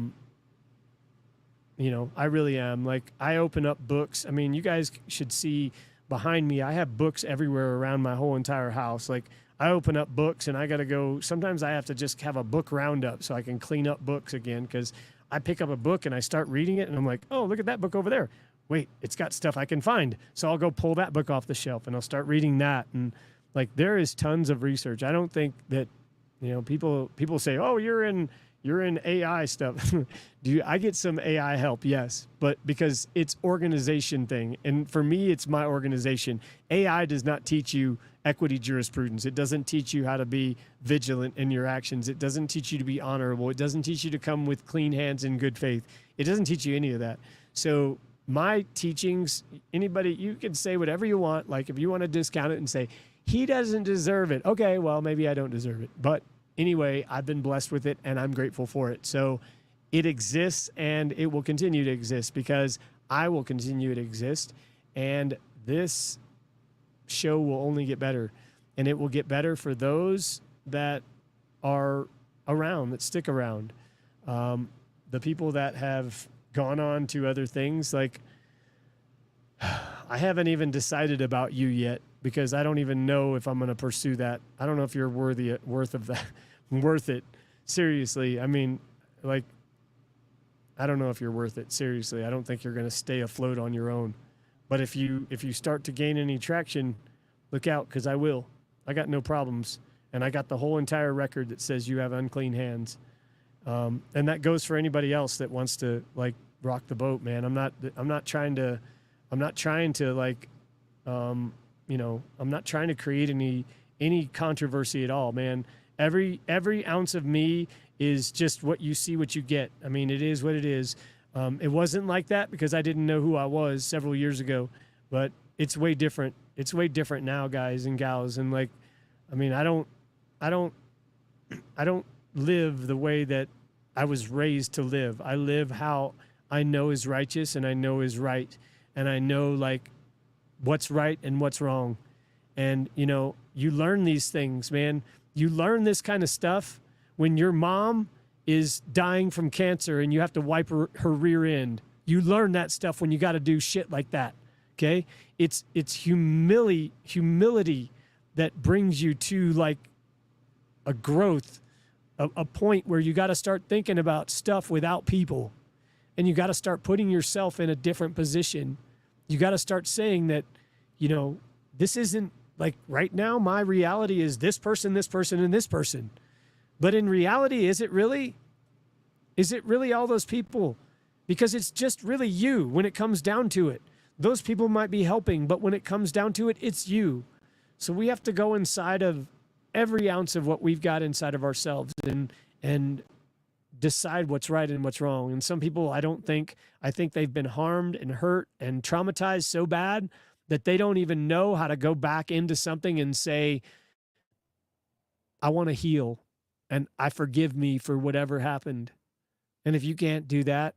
really am. Like, I open up books. I mean, you guys should see behind me, I have books everywhere around my whole entire house. Like, I open up books and I got to go. Sometimes I have to just have a book roundup so I can clean up books again, because I pick up a book and I start reading it and I'm like, oh, look at that book over there. Wait, it's got stuff I can find. So I'll go pull that book off the shelf and I'll start reading that. And like, there is tons of research. I don't think that, people say, oh, you're in AI stuff. I get some AI help? Yes, but because it's organization thing. And for me, it's my organization. AI does not teach you equity jurisprudence. It doesn't teach you how to be vigilant in your actions. It doesn't teach you to be honorable. It doesn't teach you to come with clean hands and good faith. It doesn't teach you any of that. So my teachings, anybody, you can say whatever you want. Like, if you want to discount it and say, he doesn't deserve it. Okay, well, maybe I don't deserve it. But anyway, I've been blessed with it and I'm grateful for it. So it exists and it will continue to exist, because I will continue to exist. And this show will only get better, and it will get better for those that are around, that stick around. The people that have gone on to other things, like, I haven't even decided about you yet, because I don't even know if I'm going to pursue that. I don't know if you're worth it. Seriously. I mean, like, I don't know if you're worth it. Seriously. I don't think you're going to stay afloat on your own. But if you start to gain any traction, look out, because I will. I got no problems. and I got the whole entire record that says you have unclean hands. And that goes for anybody else that wants to like rock the boat, man. I'm not trying to like, I'm not trying to create any controversy at all, man. Every ounce of me is just what you see, what you get. I mean, it is what it is. It wasn't like that because I didn't know who I was several years ago, but it's way different. It's way different now, guys and gals. And like, I mean, I don't live the way that I was raised to live. I live how I know is righteous and I know is right. And I know like what's right and what's wrong. And, you know, you learn these things, man. You learn this kind of stuff when your mom is dying from cancer and you have to wipe her rear end. You learn that stuff when you got to do shit like that. Okay. It's humility that brings you to like a growth, a point where you got to start thinking about stuff without people, and you got to start putting yourself in a different position. You got to start saying that, you know, this isn't like right now, my reality is this person, and this person. But in reality, is it really all those people? Because it's just really you when it comes down to it. Those people might be helping, but when it comes down to it, it's you. So we have to go inside of every ounce of what we've got inside of ourselves and decide what's right and what's wrong. And some people, I think they've been harmed and hurt and traumatized so bad that they don't even know how to go back into something and say, I want to heal and I forgive me for whatever happened. And if you can't do that,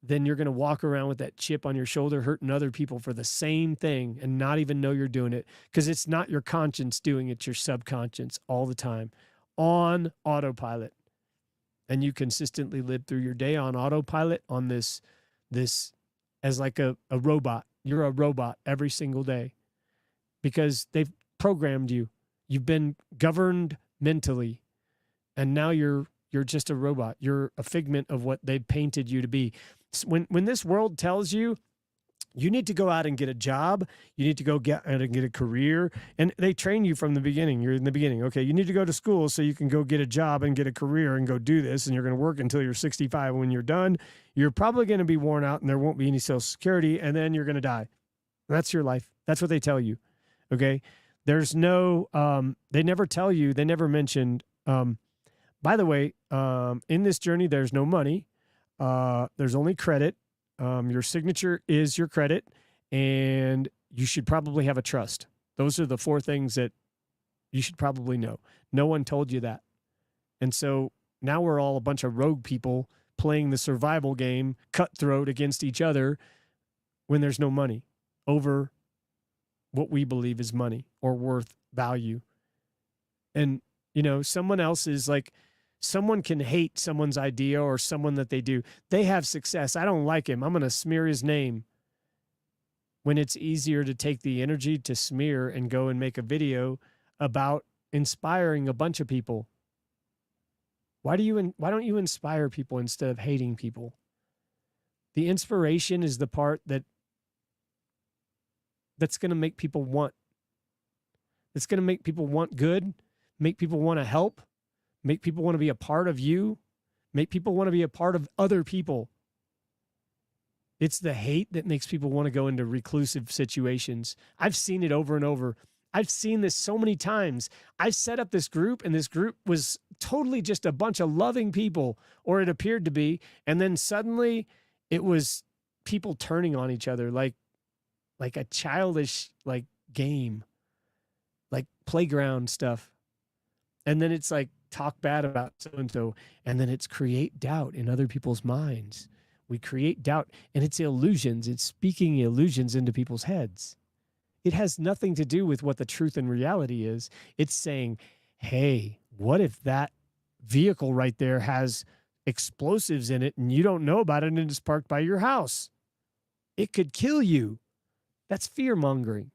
then you're going to walk around with that chip on your shoulder, hurting other people for the same thing and not even know you're doing it, because it's not your conscience doing it, your subconscious all the time on autopilot. And you consistently live through your day on autopilot on this as like a robot. You're a robot every single day because they've programmed you. You've been governed mentally, and now you're just a robot. You're a figment of what they've painted you to be. When this world tells you, you need to go out and get a job, you need to go get out and get a career, and they train you from the beginning. You're in the beginning. Okay, you need to go to school so you can go get a job and get a career and go do this, and you're going to work until you're 65. When you're done, you're probably going to be worn out and there won't be any Social Security, and then you're going to die. That's your life. That's what they tell you. Okay, there's no, they never tell you, they never mentioned, by the way, in this journey, there's no money. There's only credit. Your signature is your credit, and you should probably have a trust. Those are the 4 things that you should probably know. No one told you that. And so now we're all a bunch of rogue people playing the survival game, cutthroat against each other when there's no money over what we believe is money or worth value. And, you know, someone else is like, someone can hate someone's idea or someone that they do. They have success. I don't like him. I'm going to smear his name. When it's easier to take the energy to smear and go and make a video about inspiring a bunch of people. Why don't you inspire people instead of hating people? The inspiration is the part that's going to make people want. It's going to make people want good, make people want to help, make people want to be a part of you, make people want to be a part of other people. It's the hate that makes people want to go into reclusive situations. I've seen it over and over. I've seen this so many times. I set up this group, and this group was totally just a bunch of loving people, or it appeared to be. And then suddenly it was people turning on each other like a childish like game, like playground stuff. And then it's like, talk bad about so-and-so, and then it's create doubt in other people's minds. We create doubt, and it's illusions. It's speaking illusions into people's heads. It has nothing to do with what the truth and reality is. It's saying, hey, what if that vehicle right there has explosives in it and you don't know about it and it's parked by your house? It could kill you. That's fear-mongering.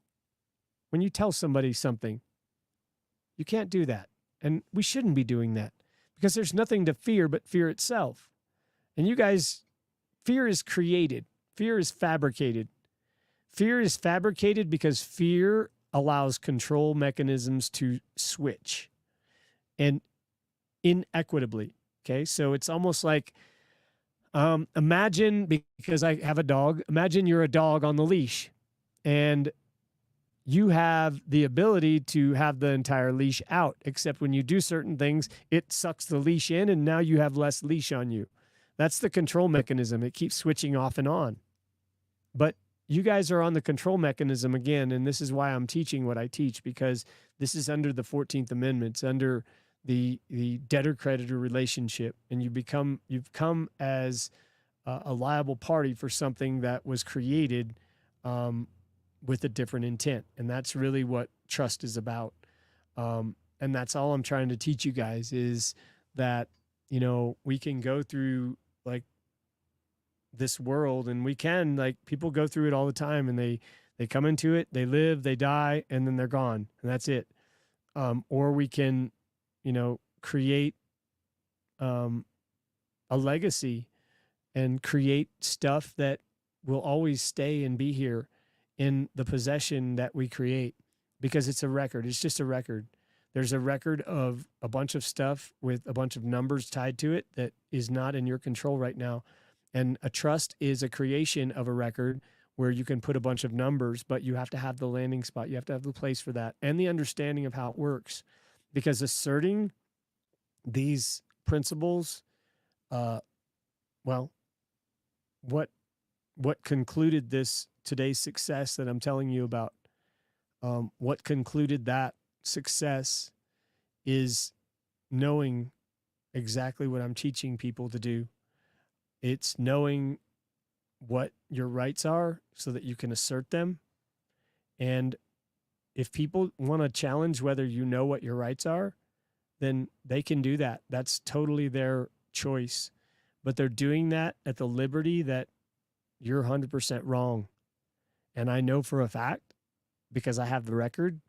When you tell somebody something, you can't do that. And we shouldn't be doing that because there's nothing to fear but fear itself. And you guys, fear is created. Fear is fabricated. Fear is fabricated because fear allows control mechanisms to switch. and inequitably. Okay. So it's almost like, imagine, because I have a dog, imagine you're a dog on the leash and you have the ability to have the entire leash out, except when you do certain things, it sucks the leash in and now you have less leash on you. That's the control mechanism. It keeps switching off and on. But you guys are on the control mechanism again, and this is why I'm teaching what I teach, because this is under the 14th Amendment. It's under the debtor-creditor relationship, and you've come as a liable party for something that was created with a different intent, and that's really what trust is about. And that's all I'm trying to teach you guys, is that, you know, we can go through like this world, and we can, like, people go through it all the time, and they come into it, they live, they die, and then they're gone, and that's it. Or we can, you know, create a legacy and create stuff that will always stay and be here in the possession that we create, because it's a record. It's just a record. There's a record of a bunch of stuff with a bunch of numbers tied to it that is not in your control right now. And a trust is a creation of a record where you can put a bunch of numbers, but you have to have the landing spot. You have to have the place for that and the understanding of how it works, because asserting these principles, well, what concluded this today's success that I'm telling you about, what concluded that success is knowing exactly what I'm teaching people to do. It's knowing what your rights are so that you can assert them. And if people want to challenge whether you know what your rights are, then they can do that. That's totally their choice. But they're doing that at the liberty that you're 100% wrong. And I know for a fact, because I have the record,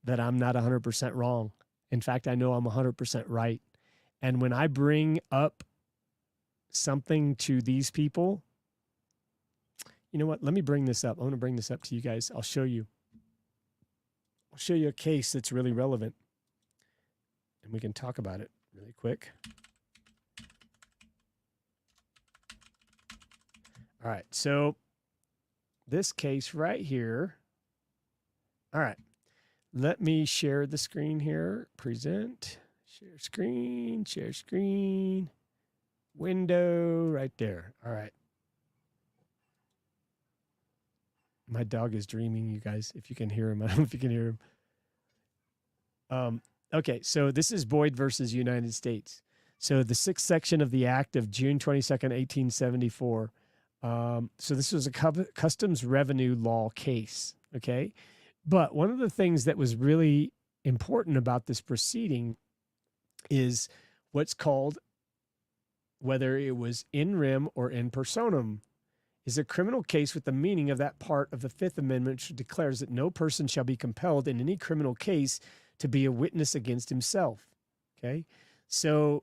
that I'm not 100% wrong. In fact, I know I'm 100% right. And when I bring up something to these people, you know what? Let me bring this up. I want to bring this up to you guys. I'll show you. I'll show you a case that's really relevant, and we can talk about it really quick. All right. So this case right here. All right. Let me share the screen here. Present, share screen, window right there. All right. My dog is dreaming, you guys, if you can hear him. I don't know if you can hear him. Okay, so this is Boyd versus United States. So the 6th section of the Act of June 22nd, 1874. So this was a customs revenue law case, okay? But one of the things that was really important about this proceeding is what's called, whether it was in rem or in personam, is a criminal case with the meaning of that part of the Fifth Amendment which declares that no person shall be compelled in any criminal case to be a witness against himself. Okay, so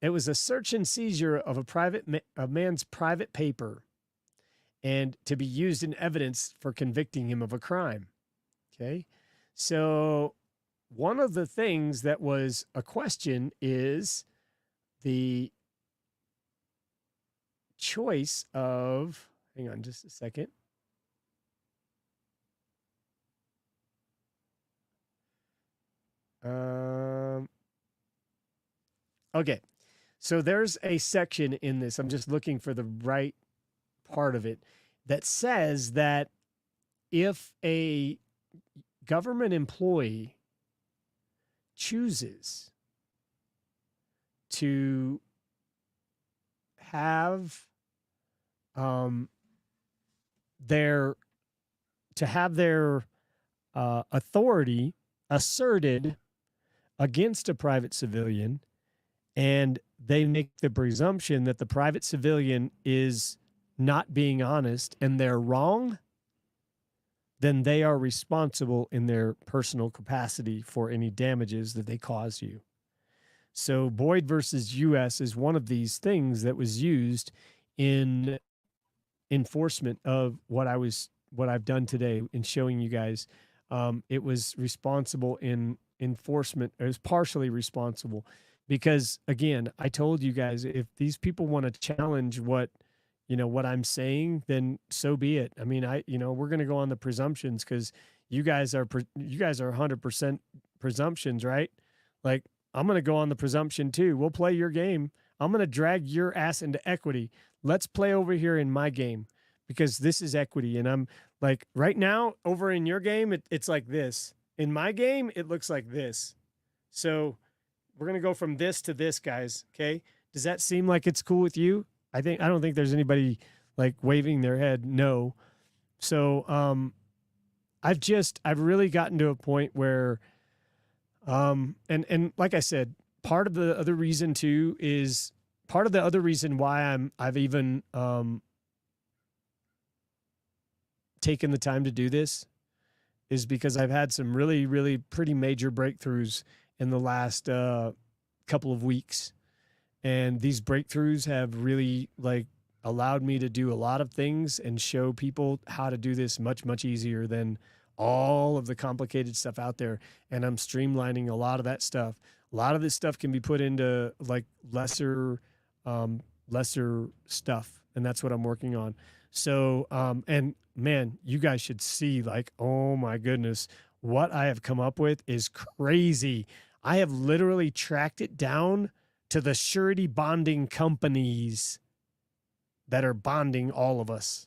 it was a search and seizure of a man's private paper, and to be used in evidence for convicting him of a crime. Okay, so one of the things that was a question is the choice of, hang on just a second. Okay, so there's a section in this, I'm just looking for the right part of it, that says that if a government employee chooses to have their authority asserted against a private civilian, and they make the presumption that the private civilian is not being honest and they're wrong, then they are responsible in their personal capacity for any damages that they cause you. So Boyd versus U.S. is one of these things that was used in enforcement of what I've done today in showing you guys. It was responsible in enforcement is partially responsible because again, I told you guys if these people want to challenge what what I'm saying, then so be it. I mean, we're going to go on the presumptions because you guys are 100% presumptions, right? Like I'm going to go on the presumption too. We'll play your game. I'm going to drag your ass into equity. Let's play over here in my game because this is equity. And I'm like, right now, over in your game, it's like this. In my game, it looks like this. So we're going to go from this to this, guys. Okay. Does that seem like it's cool with you? I don't think there's anybody like waving their head. No. So, I've really gotten to a point where, and like I said, part of the other reason too is part of the other reason why I've even, taken the time to do this is because I've had some really, really pretty major breakthroughs in the last, couple of weeks. And these breakthroughs have really like allowed me to do a lot of things and show people how to do this much, much easier than all of the complicated stuff out there. And I'm streamlining a lot of that stuff. A lot of this stuff can be put into like lesser stuff. And that's what I'm working on. So, and man, you guys should see like, oh my goodness, what I have come up with is crazy. I have literally tracked it down to the surety bonding companies that are bonding all of us,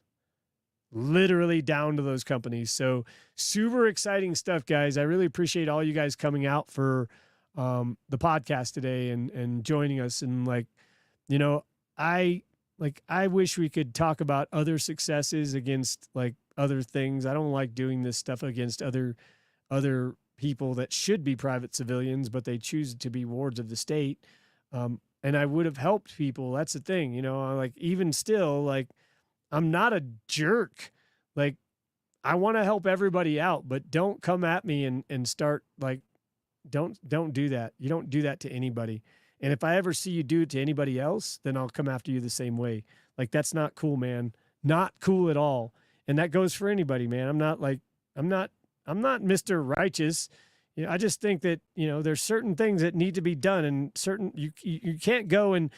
literally down to those companies. So super exciting stuff, guys. I really appreciate all you guys coming out for the podcast today and joining us. And like, I wish we could talk about other successes against like other things. I don't like doing this stuff against other people that should be private civilians, but they choose to be wards of the state. And I would have helped people. That's the thing, like even still, like I'm not a jerk. Like I want to help everybody out, but don't come at me and start like, don't do that. You don't do that to anybody. And if I ever see you do it to anybody else, then I'll come after you the same way. Like that's not cool, man. Not cool at all. And that goes for anybody, man. I'm not Mr. Righteous. I just think that, there's certain things that need to be done and certain, you can't go and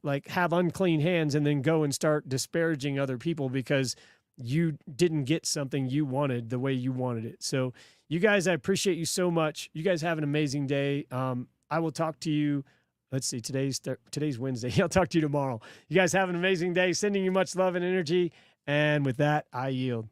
like have unclean hands and then go and start disparaging other people because you didn't get something you wanted the way you wanted it. So you guys, I appreciate you so much. You guys have an amazing day. I will talk to you. Let's see, today's Wednesday. I'll talk to you tomorrow. You guys have an amazing day. Sending you much love and energy. And with that, I yield.